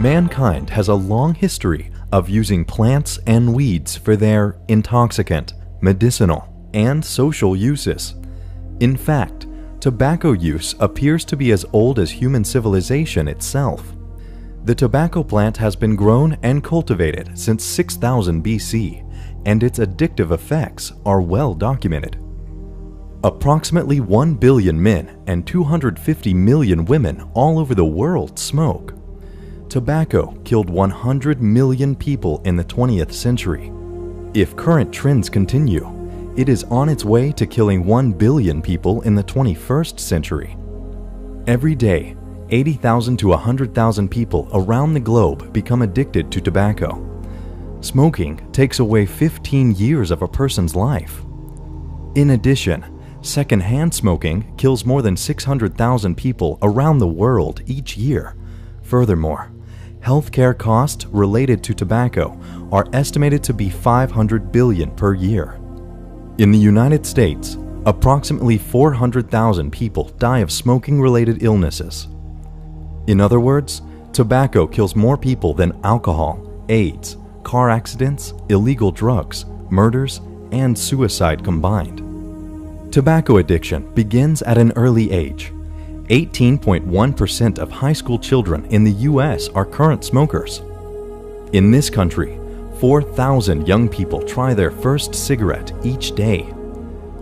Mankind has a long history of using plants and weeds for their intoxicant, medicinal, and social uses. In fact, tobacco use appears to be as old as human civilization itself. The tobacco plant has been grown and cultivated since 6000 BC, and its addictive effects are well documented. Approximately 1 billion men and 250 million women all over the world smoke. Tobacco killed 100 million people in the 20th century. If current trends continue, it is on its way to killing 1 billion people in the 21st century. Every day, 80,000 to 100,000 people around the globe become addicted to tobacco. Smoking takes away 15 years of a person's life. In addition, secondhand smoking kills more than 600,000 people around the world each year. Furthermore, healthcare costs related to tobacco are estimated to be $500 billion per year. In the United States, approximately 400,000 people die of smoking-related illnesses. In other words, tobacco kills more people than alcohol, AIDS, car accidents, illegal drugs, murders, and suicide combined. Tobacco addiction begins at an early age. 18.1% of high school children in the US are current smokers. In this country, 4,000 young people try their first cigarette each day.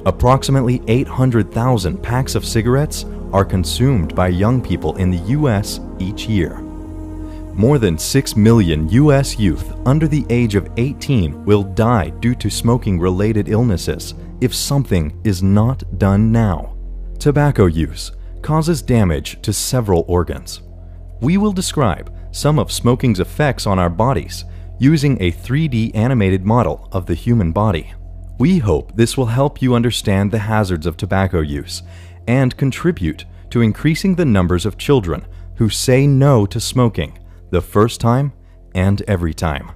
Approximately 800,000 packs of cigarettes are consumed by young people in the US each year. More than 6 million US youth under the age of 18 will die due to smoking-related illnesses if something is not done now. Tobacco use causes damage to several organs. We will describe some of smoking's effects on our bodies using a 3D animated model of the human body. We hope this will help you understand the hazards of tobacco use and contribute to increasing the numbers of children who say no to smoking the first time and every time.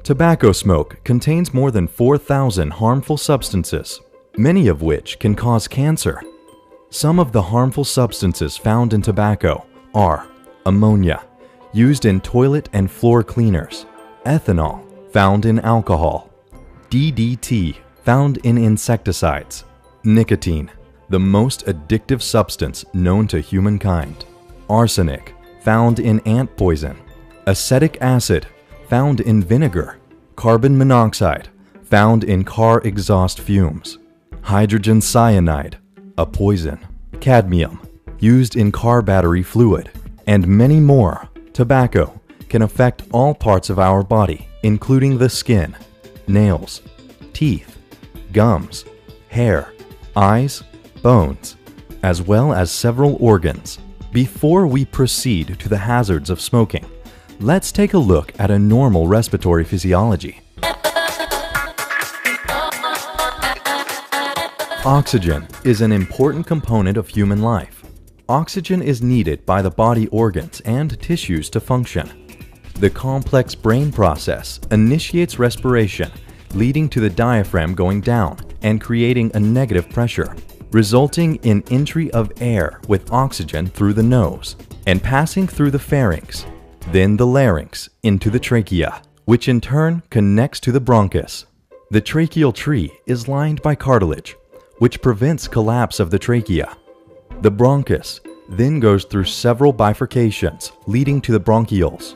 Tobacco smoke contains more than 4,000 harmful substances, many of which can cause cancer. Some of the harmful substances found in tobacco are ammonia, used in toilet and floor cleaners, ethanol, found in alcohol, DDT, found in insecticides, nicotine, the most addictive substance known to humankind, arsenic, found in ant poison, acetic acid, found in vinegar, carbon monoxide, found in car exhaust fumes, hydrogen cyanide, a poison, cadmium, used in car battery fluid, and many more. Tobacco can affect all parts of our body, including the skin, nails, teeth, gums, hair, eyes, bones, as well as several organs. Before we proceed to the hazards of smoking, let's take a look at a normal respiratory physiology. Oxygen is an important component of human life. Oxygen is needed by the body organs and tissues to function. The complex brain process initiates respiration, leading to the diaphragm going down and creating a negative pressure, resulting in entry of air with oxygen through the nose and passing through the pharynx, then the larynx into the trachea, which in turn connects to the bronchus. The tracheal tree is lined by cartilage, which prevents collapse of the trachea. The bronchus then goes through several bifurcations leading to the bronchioles.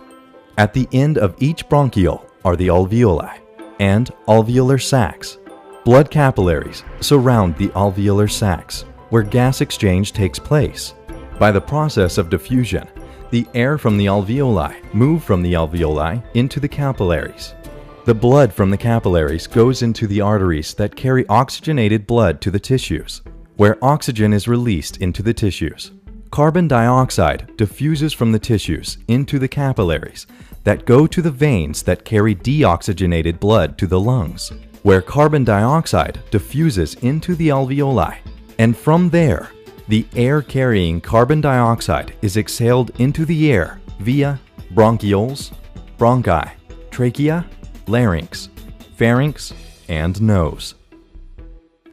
At the end of each bronchiole are the alveoli and alveolar sacs. Blood capillaries surround the alveolar sacs, where gas exchange takes place. By the process of diffusion, the air from the alveoli moves from the alveoli into the capillaries. The blood from the capillaries goes into the arteries that carry oxygenated blood to the tissues, where oxygen is released into the tissues. Carbon dioxide diffuses from the tissues into the capillaries that go to the veins that carry deoxygenated blood to the lungs, where carbon dioxide diffuses into the alveoli, and from there, the air carrying carbon dioxide is exhaled into the air via bronchioles, bronchi, trachea, larynx, pharynx, and nose.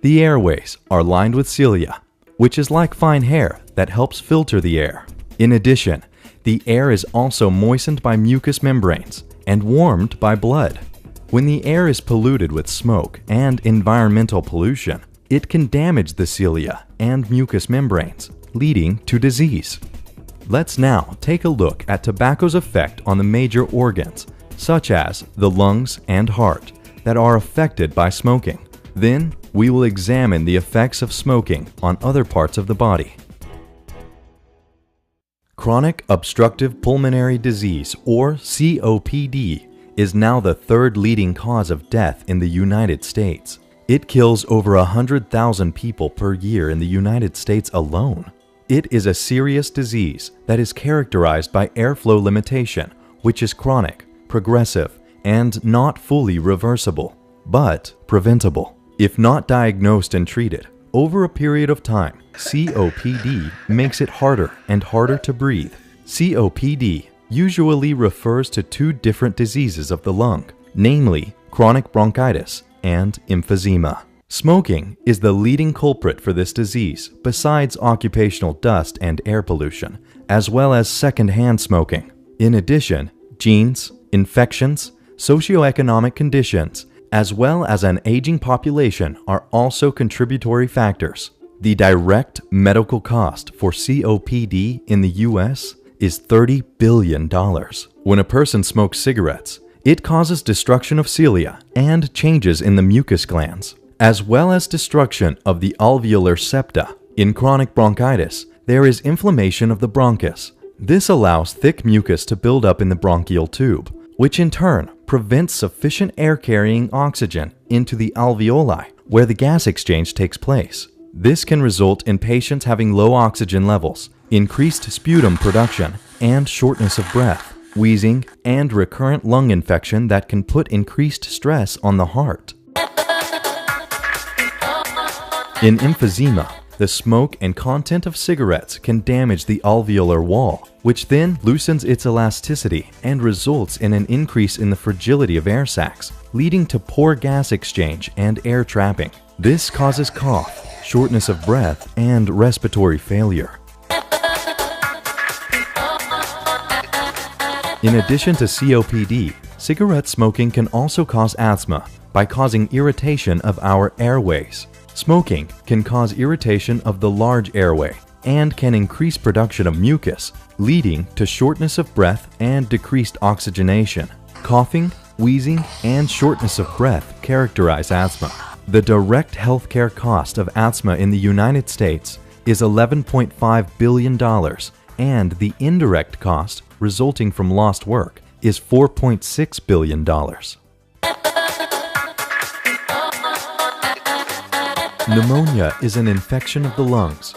The airways are lined with cilia, which is like fine hair that helps filter the air. In addition, The air is also moistened by mucous membranes and warmed by blood. When the air is polluted with smoke and environmental pollution, it can damage the cilia and mucous membranes, leading to disease. Let's now take a look at tobacco's effect on the major organs, such as the lungs and heart, that are affected by smoking. Then, we will examine the effects of smoking on other parts of the body. Chronic obstructive pulmonary disease, or COPD, is now the third leading cause of death in the United States. It kills over 100,000 people per year in the United States alone. It is a serious disease that is characterized by airflow limitation, which is chronic, progressive, and not fully reversible, but preventable. If not diagnosed and treated, over a period of time, COPD makes it harder and harder to breathe. COPD usually refers to two different diseases of the lung, namely chronic bronchitis and emphysema. Smoking is the leading culprit for this disease, besides occupational dust and air pollution, as well as secondhand smoking. In addition, genes, infections, socioeconomic conditions, as well as an aging population are also contributory factors. The direct medical cost for COPD in the US is $30 billion. When a person smokes cigarettes, it causes destruction of cilia and changes in the mucus glands, as well as destruction of the alveolar septa. In chronic bronchitis, there is inflammation of the bronchus. This allows thick mucus to build up in the bronchial tube, which in turn prevents sufficient air-carrying oxygen into the alveoli, where the gas exchange takes place. This can result in patients having low oxygen levels, increased sputum production, and shortness of breath, wheezing, and recurrent lung infection that can put increased stress on the heart. In emphysema, the smoke and content of cigarettes can damage the alveolar wall, which then loosens its elasticity and results in an increase in the fragility of air sacs, leading to poor gas exchange and air trapping. This causes cough, shortness of breath, and respiratory failure. In addition to COPD, cigarette smoking can also cause asthma by causing irritation of our airways. Smoking can cause irritation of the large airway and can increase production of mucus, leading to shortness of breath and decreased oxygenation. Coughing, wheezing, and shortness of breath characterize asthma. The direct healthcare cost of asthma in the United States is $11.5 billion, and the indirect cost resulting from lost work is $4.6 billion. Pneumonia is an infection of the lungs.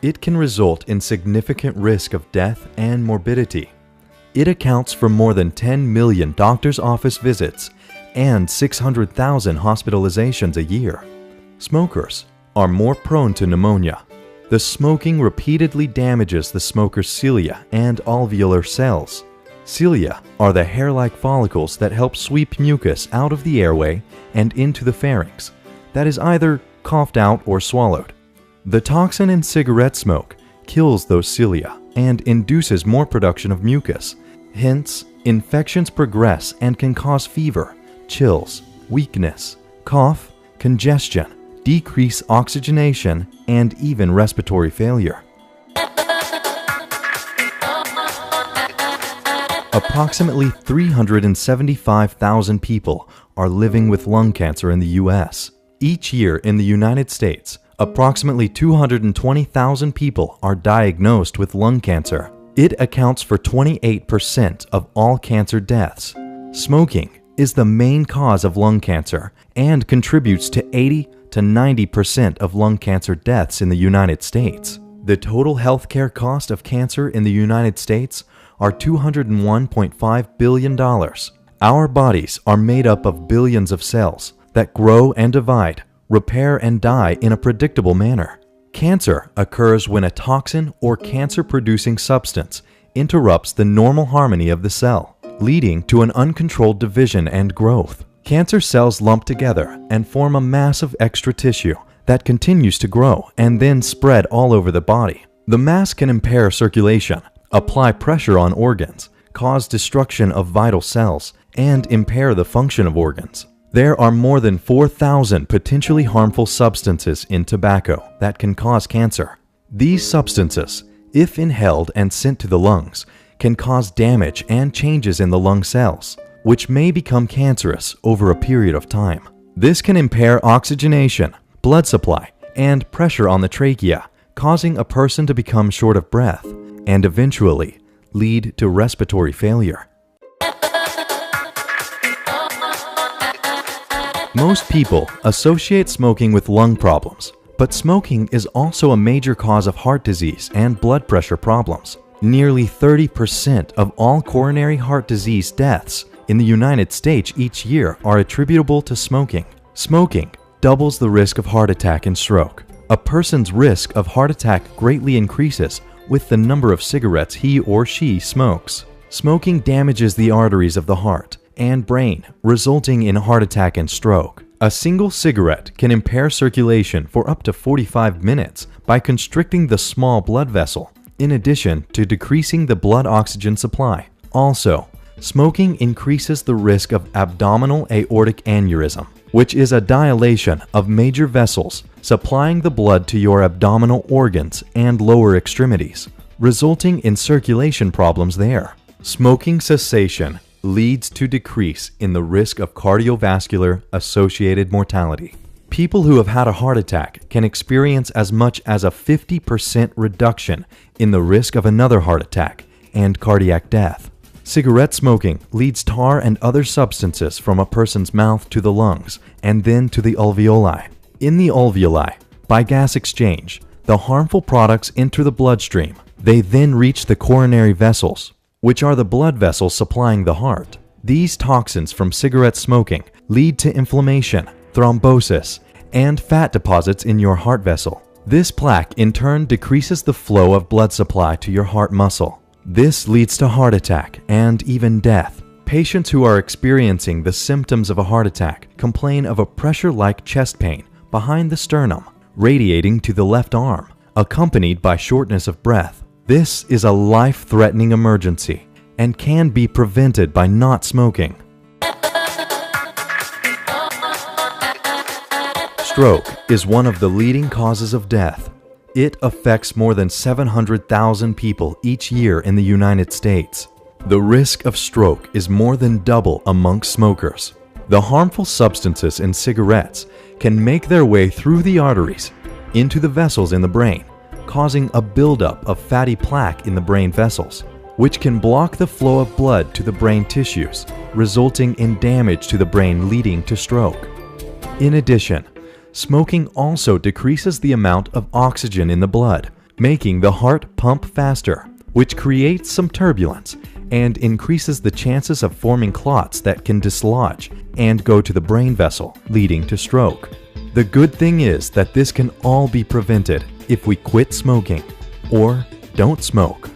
It can result in significant risk of death and morbidity. It accounts for more than 10 million doctor's office visits and 600,000 hospitalizations a year. Smokers are more prone to pneumonia. The smoking repeatedly damages the smoker's cilia and alveolar cells. Cilia are the hair-like follicles that help sweep mucus out of the airway and into the pharynx, that is either coughed out or swallowed. The toxin in cigarette smoke kills those cilia and induces more production of mucus. Hence, infections progress and can cause fever, chills, weakness, cough, congestion, decreased oxygenation, and even respiratory failure. Approximately 375,000 people are living with lung cancer in the U.S. Each year in the United States, approximately 220,000 people are diagnosed with lung cancer. It accounts for 28% of all cancer deaths. Smoking is the main cause of lung cancer and contributes to 80 to 90% of lung cancer deaths in the United States. The total healthcare cost of cancer in the United States are $201.5 billion. Our bodies are made up of billions of cells that grow and divide, repair and die in a predictable manner. Cancer occurs when a toxin or cancer-producing substance interrupts the normal harmony of the cell, leading to an uncontrolled division and growth. Cancer cells lump together and form a mass of extra tissue that continues to grow and then spread all over the body. The mass can impair circulation, apply pressure on organs, cause destruction of vital cells, and impair the function of organs. There are more than 4,000 potentially harmful substances in tobacco that can cause cancer. These substances, if inhaled and sent to the lungs, can cause damage and changes in the lung cells, which may become cancerous over a period of time. This can impair oxygenation, blood supply, and pressure on the trachea, causing a person to become short of breath and eventually lead to respiratory failure. Most people associate smoking with lung problems, but smoking is also a major cause of heart disease and blood pressure problems. Nearly 30% of all coronary heart disease deaths in the United States each year are attributable to smoking. Smoking doubles the risk of heart attack and stroke. A person's risk of heart attack greatly increases with the number of cigarettes he or she smokes. Smoking damages the arteries of the heart and brain, resulting in heart attack and stroke. A single cigarette can impair circulation for up to 45 minutes by constricting the small blood vessel, in addition to decreasing the blood oxygen supply. Also, smoking increases the risk of abdominal aortic aneurysm, which is a dilation of major vessels supplying the blood to your abdominal organs and lower extremities, resulting in circulation problems there. Smoking cessation leads to decrease in the risk of cardiovascular associated mortality. People who have had a heart attack can experience as much as a 50% reduction in the risk of another heart attack and cardiac death. Cigarette smoking leads tar and other substances from a person's mouth to the lungs and then to the alveoli. In the alveoli, by gas exchange, the harmful products enter the bloodstream. They then reach the coronary vessels, which are the blood vessels supplying the heart. These toxins from cigarette smoking lead to inflammation, thrombosis, and fat deposits in your heart vessel. This plaque in turn decreases the flow of blood supply to your heart muscle. This leads to heart attack and even death. Patients who are experiencing the symptoms of a heart attack complain of a pressure-like chest pain behind the sternum, radiating to the left arm, accompanied by shortness of breath. This is a life-threatening emergency and can be prevented by not smoking. Stroke is one of the leading causes of death. It affects more than 700,000 people each year in the United States. The risk of stroke is more than double amongst smokers. The harmful substances in cigarettes can make their way through the arteries into the vessels in the brain, causing a buildup of fatty plaque in the brain vessels, which can block the flow of blood to the brain tissues, resulting in damage to the brain leading to stroke. In addition, smoking also decreases the amount of oxygen in the blood, making the heart pump faster, which creates some turbulence and increases the chances of forming clots that can dislodge and go to the brain vessel, leading to stroke. The good thing is that this can all be prevented if we quit smoking or don't smoke.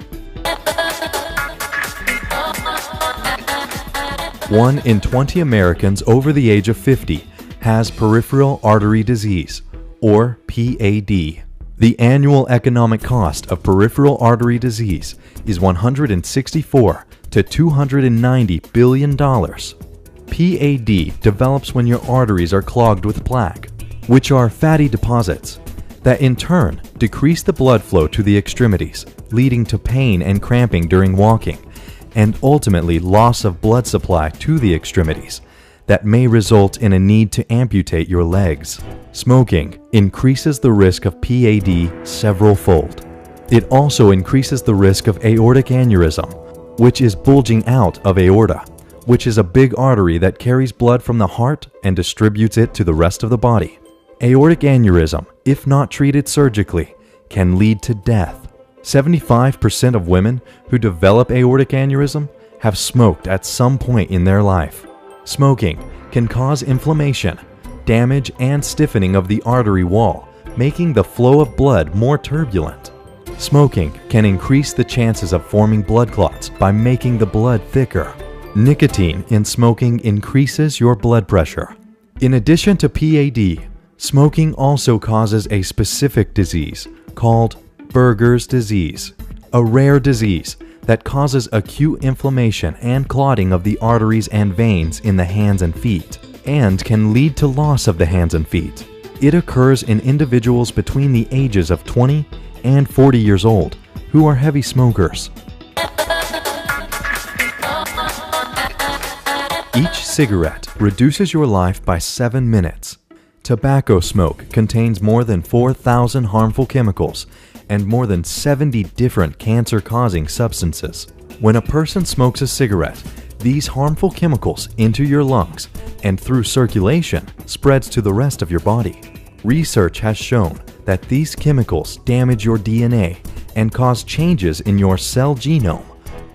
1 in 20 Americans over the age of 50 has peripheral artery disease, or PAD. The annual economic cost of peripheral artery disease is $164 to $290 billion. PAD develops when your arteries are clogged with plaque, which are fatty deposits that in turn decrease the blood flow to the extremities, leading to pain and cramping during walking, and ultimately loss of blood supply to the extremities that may result in a need to amputate your legs. Smoking increases the risk of PAD several-fold. It also increases the risk of aortic aneurysm, which is bulging out of aorta, which is a big artery that carries blood from the heart and distributes it to the rest of the body. Aortic aneurysm, if not treated surgically, can lead to death. 75% of women who develop aortic aneurysm have smoked at some point in their life. Smoking can cause inflammation, damage, and stiffening of the artery wall, making the flow of blood more turbulent. Smoking can increase the chances of forming blood clots by making the blood thicker. Nicotine in smoking increases your blood pressure. In addition to PAD, smoking also causes a specific disease called Buerger's disease, a rare disease that causes acute inflammation and clotting of the arteries and veins in the hands and feet, and can lead to loss of the hands and feet. It occurs in individuals between the ages of 20 and 40 years old who are heavy smokers. Each cigarette reduces your life by 7 minutes. Tobacco smoke contains more than 4,000 harmful chemicals and more than 70 different cancer-causing substances. When a person smokes a cigarette, these harmful chemicals enter your lungs and through circulation spreads to the rest of your body. Research has shown that these chemicals damage your DNA and cause changes in your cell genome,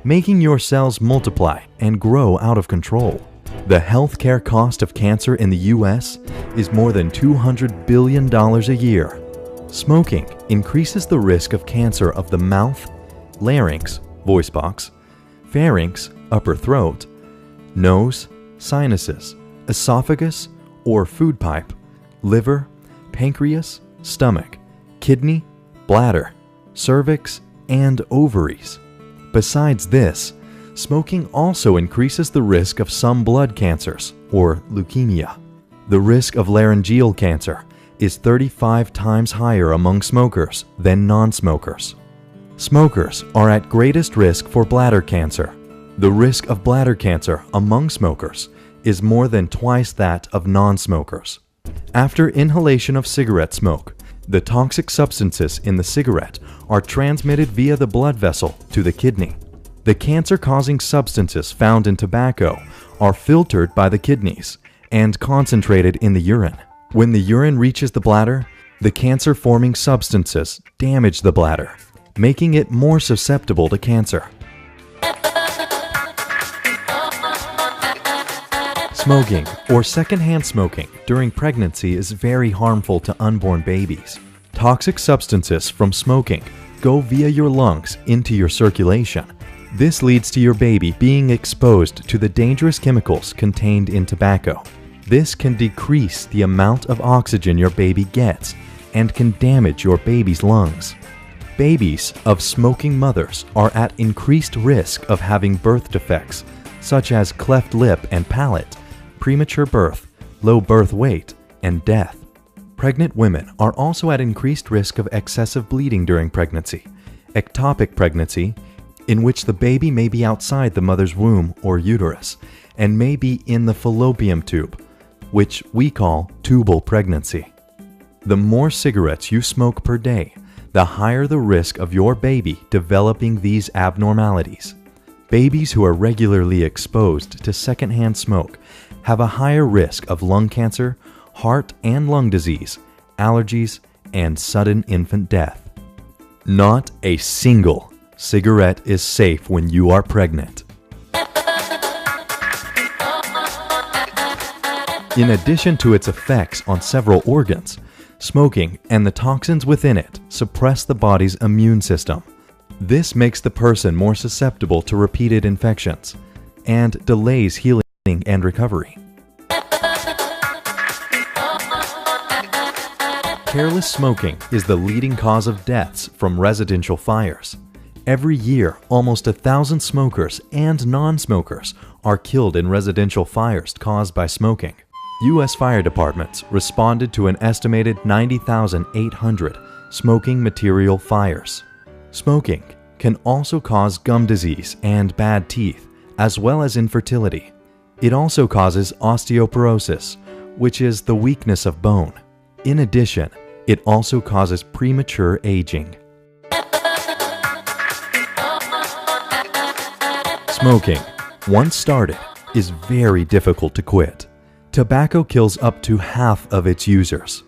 making your cells multiply and grow out of control. The healthcare cost of cancer in the US is more than $200 billion a year. Smoking increases the risk of cancer of the mouth, larynx, voice box, pharynx, upper throat, nose, sinuses, esophagus or food pipe, liver, pancreas, stomach, kidney, bladder, cervix, and ovaries. Besides this, smoking also increases the risk of some blood cancers or leukemia. The risk of laryngeal cancer is 35 times higher among smokers than non-smokers. Smokers are at greatest risk for bladder cancer. The risk of bladder cancer among smokers is more than twice that of non-smokers. After inhalation of cigarette smoke, the toxic substances in the cigarette are transmitted via the blood vessel to the kidney. The cancer-causing substances found in tobacco are filtered by the kidneys and concentrated in the urine. When the urine reaches the bladder, the cancer-forming substances damage the bladder, making it more susceptible to cancer. Smoking or secondhand smoking during pregnancy is very harmful to unborn babies. Toxic substances from smoking go via your lungs into your circulation. This leads to your baby being exposed to the dangerous chemicals contained in tobacco. This can decrease the amount of oxygen your baby gets and can damage your baby's lungs. Babies of smoking mothers are at increased risk of having birth defects such as cleft lip and palate, premature birth, low birth weight, and death. Pregnant women are also at increased risk of excessive bleeding during pregnancy, ectopic pregnancy, in which the baby may be outside the mother's womb or uterus and may be in the fallopian tube, which we call tubal pregnancy. The more cigarettes you smoke per day, the higher the risk of your baby developing these abnormalities. Babies who are regularly exposed to secondhand smoke have a higher risk of lung cancer, heart and lung disease, allergies, and sudden infant death. Not a single cigarette is safe when you are pregnant. In addition to its effects on several organs, smoking and the toxins within it suppress the body's immune system. This makes the person more susceptible to repeated infections and delays healing and recovery. Careless smoking is the leading cause of deaths from residential fires. Every year, almost 1,000 smokers and non-smokers are killed in residential fires caused by smoking. U.S. fire departments responded to an estimated 90,800 smoking material fires. Smoking can also cause gum disease and bad teeth, as well as infertility. It also causes osteoporosis, which is the weakness of bone. In addition, it also causes premature aging. Smoking, once started, is very difficult to quit. Tobacco kills up to half of its users.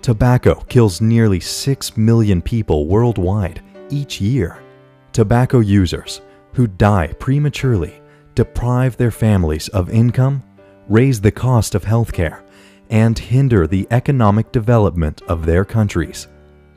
Tobacco kills nearly 6 million people worldwide each year. Tobacco users who die prematurely deprive their families of income, raise the cost of healthcare, and hinder the economic development of their countries.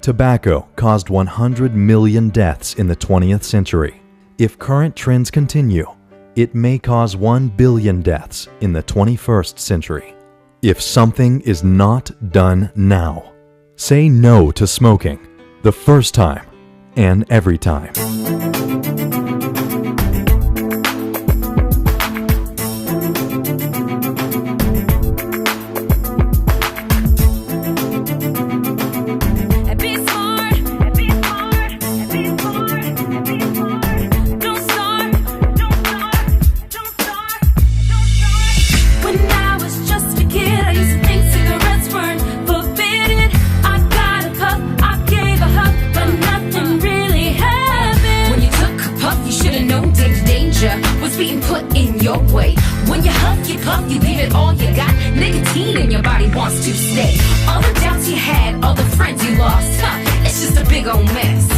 Tobacco caused 100 million deaths in the 20th century. If current trends continue, it may cause 1 billion deaths in the 21st century. If something is not done now, say no to smoking the first time and every time. your way. When you huff, you puff, you give it all you got. Nicotine in your body wants to stay. All the doubts you had, all the friends you lost, huh? It's just a big old mess.